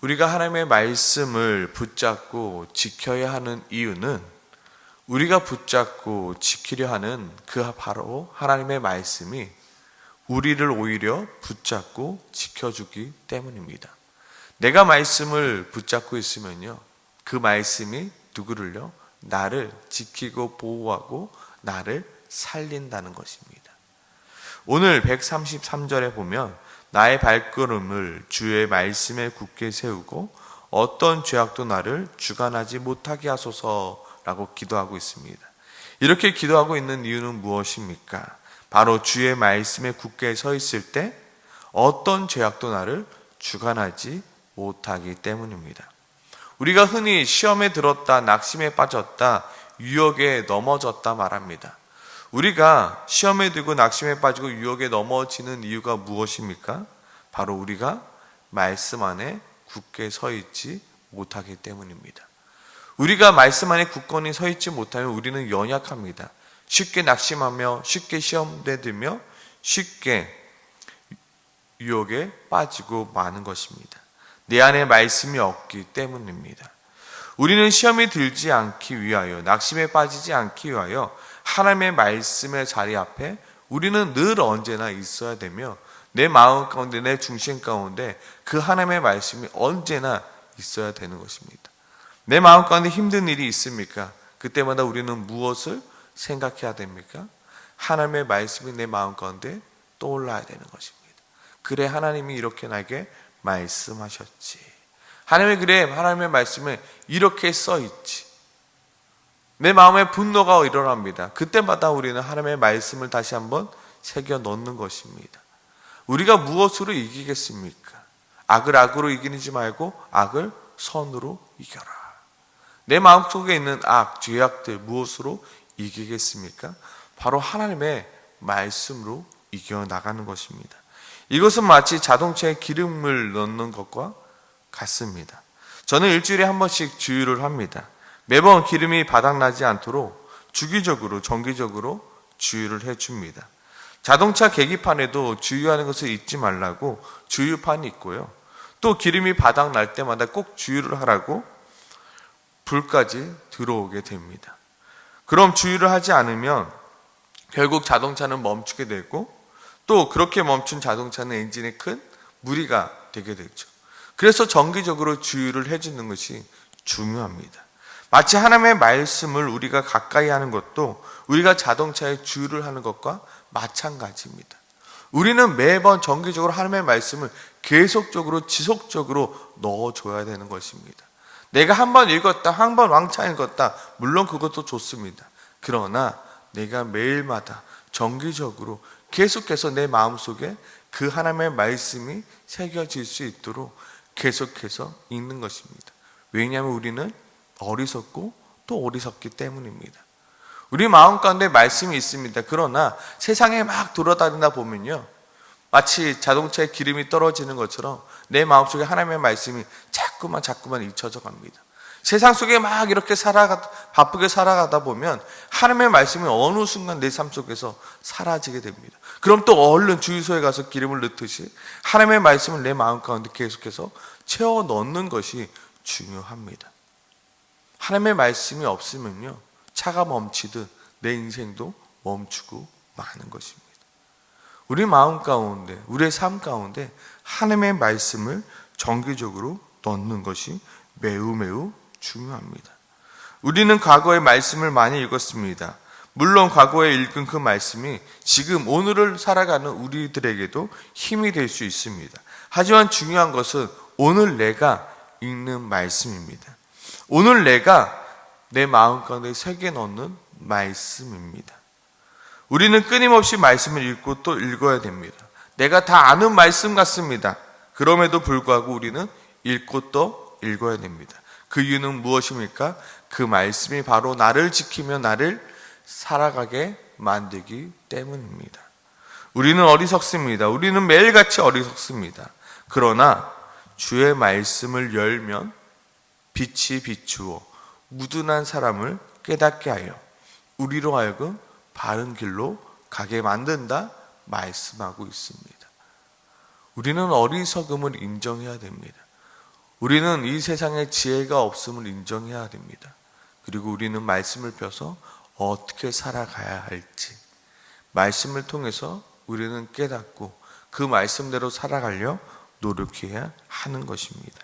우리가 하나님의 말씀을 붙잡고 지켜야 하는 이유는 우리가 붙잡고 지키려 하는 그 바로 하나님의 말씀이 우리를 오히려 붙잡고 지켜주기 때문입니다. 내가 말씀을 붙잡고 있으면요, 그 말씀이 누구를요? 나를 지키고 보호하고 나를 살린다는 것입니다. 오늘 133절에 보면 나의 발걸음을 주의 말씀에 굳게 세우고 어떤 죄악도 나를 주관하지 못하게 하소서라고 기도하고 있습니다. 이렇게 기도하고 있는 이유는 무엇입니까? 바로 주의 말씀에 굳게 서 있을 때 어떤 죄악도 나를 주관하지 못하기 때문입니다. 우리가 흔히 시험에 들었다, 낙심에 빠졌다, 유혹에 넘어졌다 말합니다. 우리가 시험에 들고 낙심에 빠지고 유혹에 넘어지는 이유가 무엇입니까? 바로 우리가 말씀 안에 굳게 서 있지 못하기 때문입니다. 우리가 말씀 안에 굳건히 서 있지 못하면 우리는 연약합니다. 쉽게 낙심하며 쉽게 시험에 들며 쉽게 유혹에 빠지고 마는 것입니다. 내 안에 말씀이 없기 때문입니다. 우리는 시험에 들지 않기 위하여, 낙심에 빠지지 않기 위하여 하나님의 말씀의 자리 앞에 우리는 늘 언제나 있어야 되며 내 마음 가운데, 내 중심 가운데 그 하나님의 말씀이 언제나 있어야 되는 것입니다. 내 마음 가운데 힘든 일이 있습니까? 그때마다 우리는 무엇을 생각해야 됩니까? 하나님의 말씀이 내 마음 가운데 떠올라야 되는 것입니다. 그래, 하나님이 이렇게 나에게 말씀하셨지. 하나님의 말씀에 이렇게 써있지. 내 마음에 분노가 일어납니다. 그때마다 우리는 하나님의 말씀을 다시 한번 새겨 넣는 것입니다. 우리가 무엇으로 이기겠습니까? 악을 악으로 이기지 말고 악을 선으로 이겨라. 내 마음속에 있는 악, 죄악들 무엇으로 이기겠습니까? 바로 하나님의 말씀으로 이겨나가는 것입니다. 이것은 마치 자동차에 기름을 넣는 것과 같습니다. 저는 일주일에 한 번씩 주유를 합니다. 매번 기름이 바닥나지 않도록 주기적으로, 정기적으로 주유를 해줍니다. 자동차 계기판에도 주유하는 것을 잊지 말라고 주유판이 있고요. 또 기름이 바닥날 때마다 꼭 주유를 하라고 불까지 들어오게 됩니다. 그럼 주유를 하지 않으면 결국 자동차는 멈추게 되고 또 그렇게 멈춘 자동차는 엔진에 큰 무리가 되게 되죠. 그래서 정기적으로 주유를 해주는 것이 중요합니다. 마치 하나님의 말씀을 우리가 가까이 하는 것도 우리가 자동차에 주유를 하는 것과 마찬가지입니다. 우리는 매번 정기적으로 하나님의 말씀을 계속적으로 지속적으로 넣어줘야 되는 것입니다. 내가 한 번 읽었다, 한 번 왕창 읽었다, 물론 그것도 좋습니다. 그러나 내가 매일마다 정기적으로 계속해서 내 마음속에 그 하나님의 말씀이 새겨질 수 있도록 계속해서 읽는 것입니다. 왜냐하면 우리는 어리석고 또 어리석기 때문입니다. 우리 마음 가운데 말씀이 있습니다. 그러나 세상에 막 돌아다니다 보면요, 마치 자동차에 기름이 떨어지는 것처럼 내 마음속에 하나님의 말씀이 자꾸만 잊혀져 갑니다. 세상 속에 막 이렇게 바쁘게 살아가다 보면 하나님의 말씀이 어느 순간 내 삶 속에서 사라지게 됩니다. 그럼 또 얼른 주유소에 가서 기름을 넣듯이 하나님의 말씀을 내 마음 가운데 계속해서 채워 넣는 것이 중요합니다. 하나님의 말씀이 없으면요, 차가 멈추듯 내 인생도 멈추고 마는 것입니다. 우리 마음 가운데, 우리의 삶 가운데 하나님의 말씀을 정기적으로 넣는 것이 매우 중요합니다. 우리는 과거의 말씀을 많이 읽었습니다. 물론 과거에 읽은 그 말씀이 지금 오늘을 살아가는 우리들에게도 힘이 될 수 있습니다. 하지만 중요한 것은 오늘 내가 읽는 말씀입니다. 오늘 내가 내 마음 가운데 새겨 넣는 말씀입니다. 우리는 끊임없이 말씀을 읽고 또 읽어야 됩니다. 내가 다 아는 말씀 같습니다. 그럼에도 불구하고 우리는 읽고 또 읽어야 됩니다. 그 이유는 무엇입니까? 그 말씀이 바로 나를 지키며 나를 살아가게 만들기 때문입니다. 우리는 어리석습니다. 우리는 매일같이 어리석습니다. 그러나 주의 말씀을 열면 빛이 비추어 무둔한 사람을 깨닫게 하여 우리로 하여금 바른 길로 가게 만든다 말씀하고 있습니다. 우리는 어리석음을 인정해야 됩니다. 우리는 이 세상에 지혜가 없음을 인정해야 됩니다. 그리고 우리는 말씀을 펴서 어떻게 살아가야 할지 말씀을 통해서 우리는 깨닫고 그 말씀대로 살아가려 노력해야 하는 것입니다.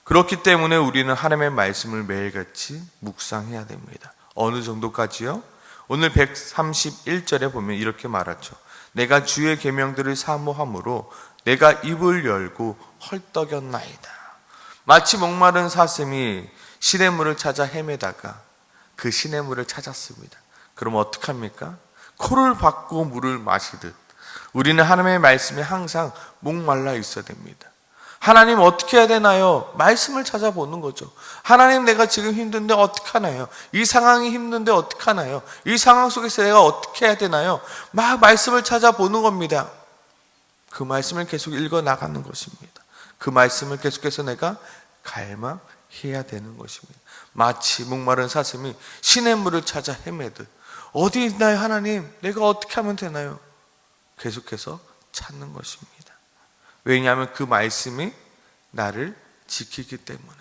그렇기 때문에 우리는 하나님의 말씀을 매일같이 묵상해야 됩니다. 어느 정도까지요? 오늘 131절에 보면 이렇게 말하죠. 내가 주의 계명들을 사모함으로 내가 입을 열고 헐떡였나이다. 마치 목마른 사슴이 시냇물을 찾아 헤매다가 그 시냇물을 찾았습니다. 그럼 어떡합니까? 코를 박고 물을 마시듯 우리는 하나님의 말씀에 항상 목말라 있어야 됩니다. 하나님 어떻게 해야 되나요? 말씀을 찾아보는 거죠. 하나님 내가 지금 힘든데 어떡하나요? 이 상황이 힘든데 어떡하나요? 이 상황 속에서 내가 어떻게 해야 되나요? 막 말씀을 찾아보는 겁니다. 그 말씀을 계속 읽어 나가는 것입니다. 그 말씀을 계속해서 내가 갈망해야 되는 것입니다. 마치 목마른 사슴이 시냇물을 찾아 헤매듯 어디 있나요 하나님? 내가 어떻게 하면 되나요? 계속해서 찾는 것입니다. 왜냐하면 그 말씀이 나를 지키기 때문에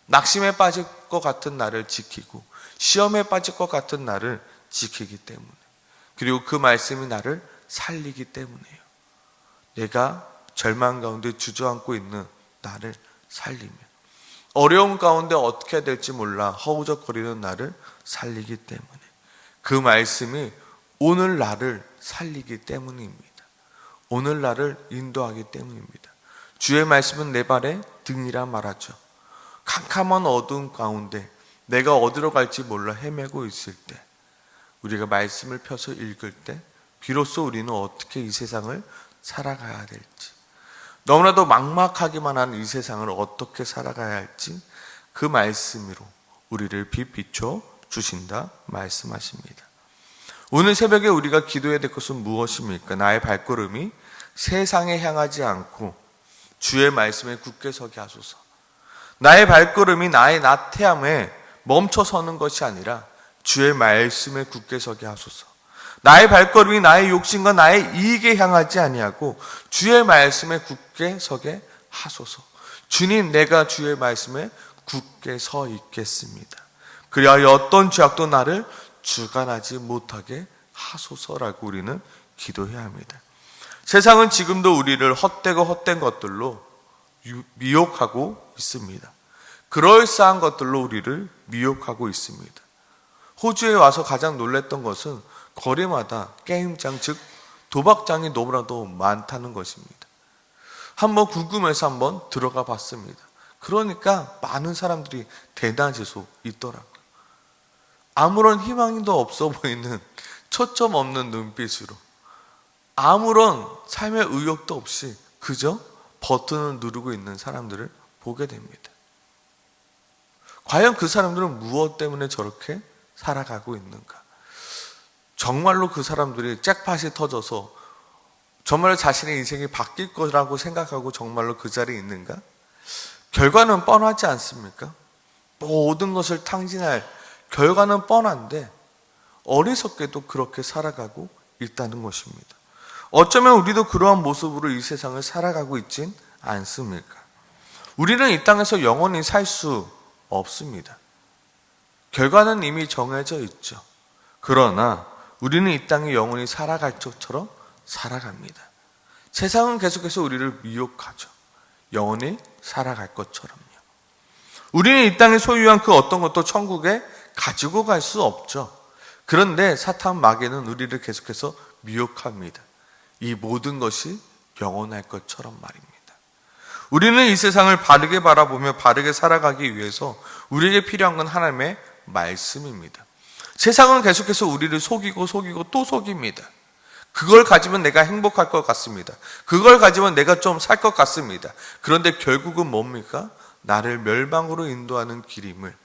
낙심에 빠질 것 같은 나를 지키고 시험에 빠질 것 같은 나를 지키기 때문에 그리고 그 말씀이 나를 살리기 때문에요. 내가 절망 가운데 주저앉고 있는 나를 살리며 어려움 가운데 어떻게 해야 될지 몰라 허우적거리는 나를 살리기 때문에 그 말씀이 오늘 나를 살리기 때문입니다. 오늘 나를 인도하기 때문입니다. 주의 말씀은 내 발의 등이라 말하죠. 캄캄한 어두움 가운데 내가 어디로 갈지 몰라 헤매고 있을 때 우리가 말씀을 펴서 읽을 때 비로소 우리는 어떻게 이 세상을 살아가야 될지 너무나도 막막하기만 한 이 세상을 어떻게 살아가야 할지 그 말씀으로 우리를 비춰 주신다 말씀하십니다. 오늘 새벽에 우리가 기도해야 될 것은 무엇입니까? 나의 발걸음이 세상에 향하지 않고 주의 말씀에 굳게 서게 하소서. 나의 발걸음이 나의 나태함에 멈춰서는 것이 아니라 주의 말씀에 굳게 서게 하소서. 나의 발걸음이 나의 욕심과 나의 이익에 향하지 아니하고 주의 말씀에 굳게 서게 하소서. 주님, 내가 주의 말씀에 굳게 서 있겠습니다. 그리하여 어떤 죄악도 나를 주관하지 못하게 하소서라고 우리는 기도해야 합니다. 세상은 지금도 우리를 헛되고 헛된 것들로 미혹하고 있습니다. 그럴싸한 것들로 우리를 미혹하고 있습니다. 호주에 와서 가장 놀랐던 것은 거리마다 게임장, 즉 도박장이 너무나도 많다는 것입니다. 한번 궁금해서 한번 들어가 봤습니다. 그러니까 많은 사람들이 대낮에서 있더라고요. 아무런 희망도 없어 보이는 초점 없는 눈빛으로 아무런 삶의 의욕도 없이 그저 버튼을 누르고 있는 사람들을 보게 됩니다. 과연 그 사람들은 무엇 때문에 저렇게 살아가고 있는가? 정말로 그 사람들이 잭팟이 터져서 정말 자신의 인생이 바뀔 거라고 생각하고 정말로 그 자리에 있는가? 결과는 뻔하지 않습니까? 모든 것을 탕진할 결과는 뻔한데 어리석게도 그렇게 살아가고 있다는 것입니다. 어쩌면 우리도 그러한 모습으로 이 세상을 살아가고 있진 않습니까? 우리는 이 땅에서 영원히 살 수 없습니다. 결과는 이미 정해져 있죠. 그러나 우리는 이 땅에 영원히 살아갈 것처럼 살아갑니다. 세상은 계속해서 우리를 미혹하죠. 영원히 살아갈 것처럼요. 우리는 이 땅에 소유한 그 어떤 것도 천국에 가지고 갈 수 없죠. 그런데 사탄 마귀는 우리를 계속해서 미혹합니다. 이 모든 것이 영원할 것처럼 말입니다. 우리는 이 세상을 바르게 바라보며 바르게 살아가기 위해서 우리에게 필요한 건 하나님의 말씀입니다. 세상은 계속해서 우리를 속이고 또 속입니다. 그걸 가지면 내가 행복할 것 같습니다. 그걸 가지면 내가 좀 살 것 같습니다. 그런데 결국은 뭡니까? 나를 멸망으로 인도하는 길임을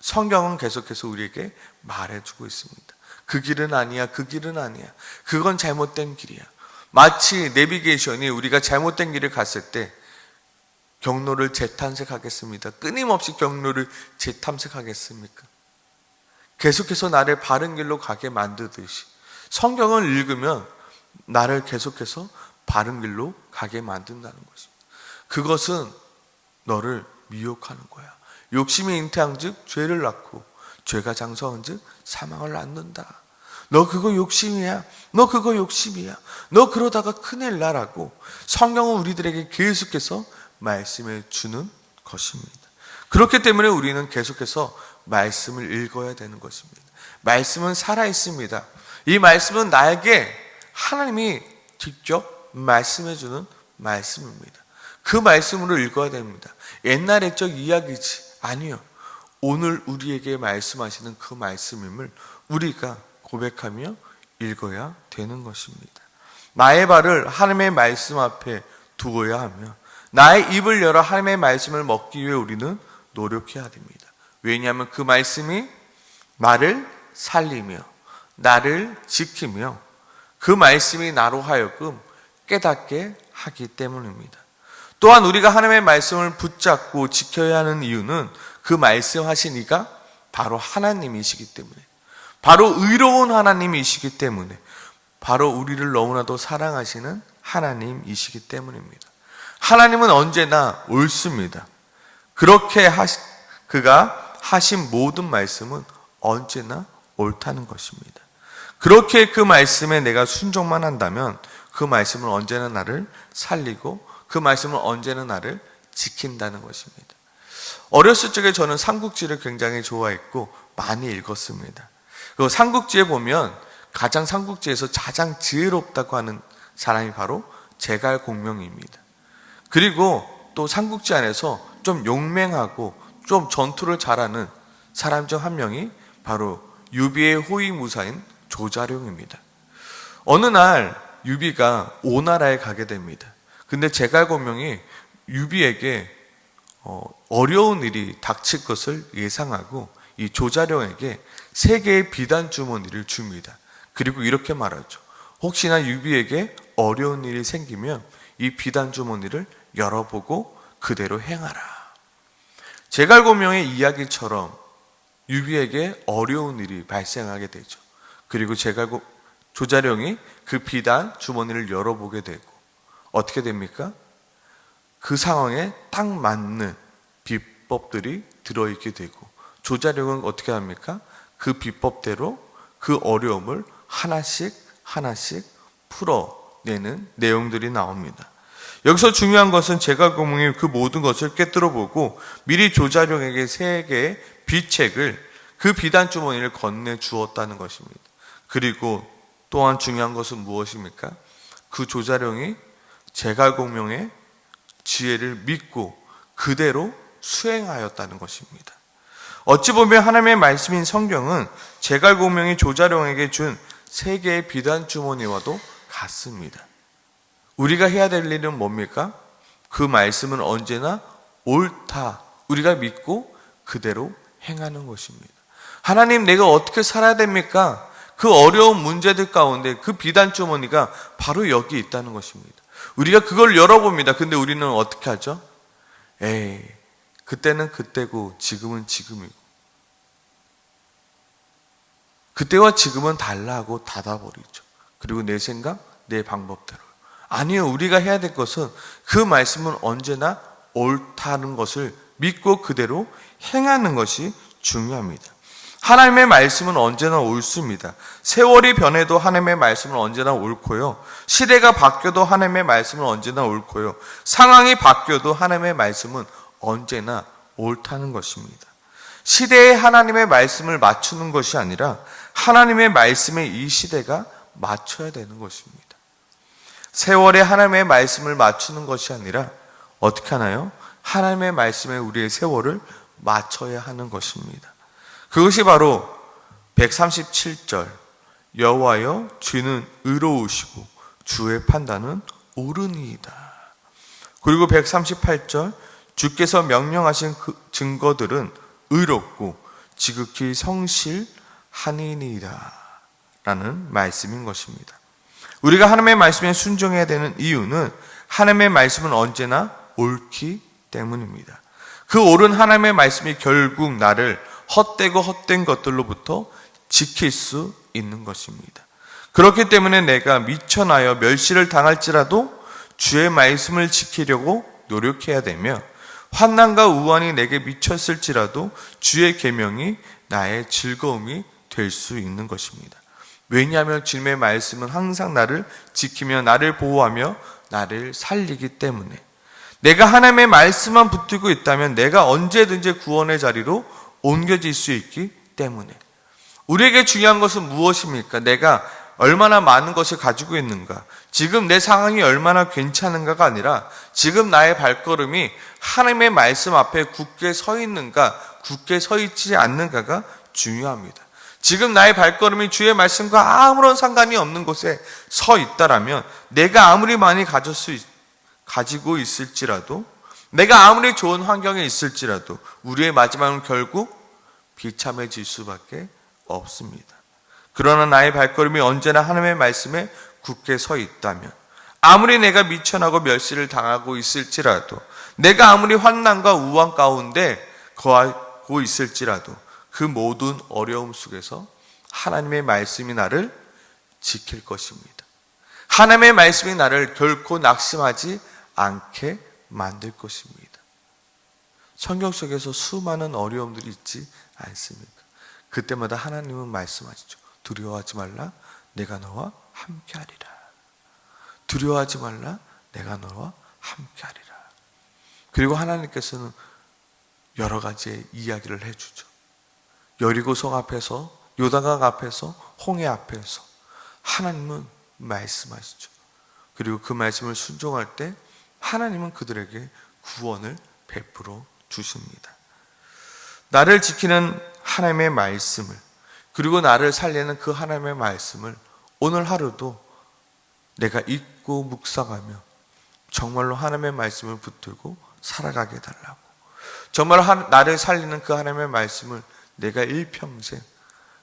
성경은 계속해서 우리에게 말해주고 있습니다. 그 길은 아니야, 그 길은 아니야. 그건 잘못된 길이야. 마치 내비게이션이 우리가 잘못된 길을 갔을 때 경로를 재탐색하겠습니다. 끊임없이 경로를 재탐색하겠습니까? 계속해서 나를 바른 길로 가게 만들듯이 성경을 읽으면 나를 계속해서 바른 길로 가게 만든다는 것입니다. 그것은 너를 미혹하는 거야. 욕심이 잉태한즉 죄를 낳고 죄가 장성한즉 사망을 낳는다. 너 그거 욕심이야. 너 그거 욕심이야. 너 그러다가 큰일 나라고 성경은 우리들에게 계속해서 말씀해 주는 것입니다. 그렇기 때문에 우리는 계속해서 말씀을 읽어야 되는 것입니다. 말씀은 살아있습니다. 이 말씀은 나에게 하나님이 직접 말씀해 주는 말씀입니다. 그 말씀으로 읽어야 됩니다. 옛날 옛적 이야기지 아니요. 오늘 우리에게 말씀하시는 그 말씀임을 우리가 고백하며 읽어야 되는 것입니다. 나의 발을 하나님의 말씀 앞에 두어야 하며 나의 입을 열어 하나님의 말씀을 먹기 위해 우리는 노력해야 됩니다. 왜냐하면 그 말씀이 나를 살리며 나를 지키며 그 말씀이 나로 하여금 깨닫게 하기 때문입니다. 또한 우리가 하나님의 말씀을 붙잡고 지켜야 하는 이유는 그 말씀하신 이가 바로 하나님이시기 때문에, 바로 의로운 하나님이시기 때문에, 바로 우리를 너무나도 사랑하시는 하나님이시기 때문입니다. 하나님은 언제나 옳습니다. 그렇게 그가 하신 모든 말씀은 언제나 옳다는 것입니다. 그렇게 그 말씀에 내가 순종만 한다면 그 말씀은 언제나 나를 살리고 그 말씀은 언제나 나를 지킨다는 것입니다. 어렸을 적에 저는 삼국지를 굉장히 좋아했고 많이 읽었습니다. 그 삼국지에 보면 삼국지에서 가장 지혜롭다고 하는 사람이 바로 제갈공명입니다. 그리고 또 삼국지 안에서 좀 용맹하고 좀 전투를 잘하는 사람 중 한 명이 바로 유비의 호위무사인 조자룡입니다. 어느 날 유비가 오나라에 가게 됩니다. 근데 제갈공명이 유비에게 어려운 일이 닥칠 것을 예상하고 이 조자룡에게 3개의 비단 주머니를 줍니다. 그리고 이렇게 말하죠. 혹시나 유비에게 어려운 일이 생기면 이 비단 주머니를 열어보고 그대로 행하라. 제갈공명의 이야기처럼 유비에게 어려운 일이 발생하게 되죠. 그리고 조자룡이 그 비단 주머니를 열어보게 되고 어떻게 됩니까? 그 상황에 딱 맞는 비법들이 들어있게 되고 조자룡은 어떻게 합니까? 그 비법대로 그 어려움을 하나씩 풀어내는 내용들이 나옵니다. 여기서 중요한 것은 제갈공명이 그 모든 것을 꿰뚫어보고 미리 조자룡에게 3개의 비책을 그 비단 주머니를 건네 주었다는 것입니다. 그리고 또한 중요한 것은 무엇입니까? 그 조자룡이 제갈공명의 지혜를 믿고 그대로 수행하였다는 것입니다. 어찌 보면 하나님의 말씀인 성경은 제갈공명이 조자룡에게 준 3개의 비단 주머니와도 같습니다. 우리가 해야 될 일은 뭡니까? 그 말씀은 언제나 옳다. 우리가 믿고 그대로 행하는 것입니다. 하나님, 내가 어떻게 살아야 됩니까? 그 어려운 문제들 가운데 그 비단 주머니가 바로 여기 있다는 것입니다. 우리가 그걸 열어봅니다. 근데 우리는 어떻게 하죠? 그때는 그때고 지금은 지금이고 그때와 지금은 달라 하고 닫아버리죠. 그리고 내 생각, 내 방법대로. 아니요, 우리가 해야 될 것은 그 말씀은 언제나 옳다는 것을 믿고 그대로 행하는 것이 중요합니다. 하나님의 말씀은 언제나 옳습니다. 세월이 변해도 하나님의 말씀은 언제나 옳고요. 시대가 바뀌어도 하나님의 말씀은 언제나 옳고요. 상황이 바뀌어도 하나님의 말씀은 언제나 옳다는 것입니다. 시대에 하나님의 말씀을 맞추는 것이 아니라 하나님의 말씀에 이 시대가 맞춰야 되는 것입니다. 세월에 하나님의 말씀을 맞추는 것이 아니라 어떻게 하나요? 하나님의 말씀에 우리의 세월을 맞춰야 하는 것입니다. 그것이 바로 137절 여호와여 주는 의로우시고 주의 판단은 옳으니이다. 그리고 138절 주께서 명령하신 그 증거들은 의롭고 지극히 성실하니이다 라는 말씀인 것입니다. 우리가 하나님의 말씀에 순종해야 되는 이유는 하나님의 말씀은 언제나 옳기 때문입니다. 그 옳은 하나님의 말씀이 결국 나를 헛된 것들로부터 지킬 수 있는 것입니다. 그렇기 때문에 내가 미천하여 멸시를 당할지라도 주의 말씀을 지키려고 노력해야 되며 환난과 우환이 내게 미쳤을지라도 주의 계명이 나의 즐거움이 될 수 있는 것입니다. 왜냐하면 주님의 말씀은 항상 나를 지키며 나를 보호하며 나를 살리기 때문에, 내가 하나님의 말씀만 붙들고 있다면 내가 언제든지 구원의 자리로 옮겨질 수 있기 때문에, 우리에게 중요한 것은 무엇입니까? 내가 얼마나 많은 것을 가지고 있는가, 지금 내 상황이 얼마나 괜찮은가가 아니라 지금 나의 발걸음이 하나님의 말씀 앞에 굳게 서 있는가, 굳게 서 있지 않는가가 중요합니다. 지금 나의 발걸음이 주의 말씀과 아무런 상관이 없는 곳에 서 있다라면, 내가 아무리 많이 가지고 있을지라도, 내가 아무리 좋은 환경에 있을지라도 우리의 마지막은 결국 비참해질 수밖에 없습니다. 그러나 나의 발걸음이 언제나 하나님의 말씀에 굳게 서 있다면, 아무리 내가 미천하고 멸시를 당하고 있을지라도, 내가 아무리 환난과 우환 가운데 거하고 있을지라도 그 모든 어려움 속에서 하나님의 말씀이 나를 지킬 것입니다. 하나님의 말씀이 나를 결코 낙심하지 않게 만들 것입니다. 성경 속에서 수많은 어려움들이 있지 않습니까? 그때마다 하나님은 말씀하시죠. 두려워하지 말라, 내가 너와 함께하리라. 두려워하지 말라, 내가 너와 함께하리라. 그리고 하나님께서는 여러 가지의 이야기를 해주죠. 여리고성 앞에서, 요단강 앞에서, 홍해 앞에서 하나님은 말씀하시죠. 그리고 그 말씀을 순종할 때 하나님은 그들에게 구원을 베풀어 주십니다. 나를 지키는 하나님의 말씀을, 그리고 나를 살리는 그 하나님의 말씀을 오늘 하루도 내가 읽고 묵상하며 정말로 하나님의 말씀을 붙들고 살아가게 해달라고, 정말 나를 살리는 그 하나님의 말씀을 내가 일평생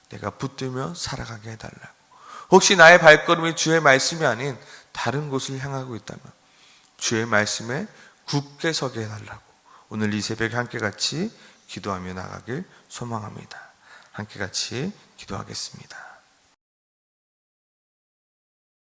내가 붙들며 살아가게 해달라고. 혹시 나의 발걸음이 주의 말씀이 아닌 다른 곳을 향하고 있다면 주의 말씀에 굳게 서게 해달라고 오늘 이 새벽에 함께 같이 기도하며 나가길 소망합니다. 함께 같이 기도하겠습니다.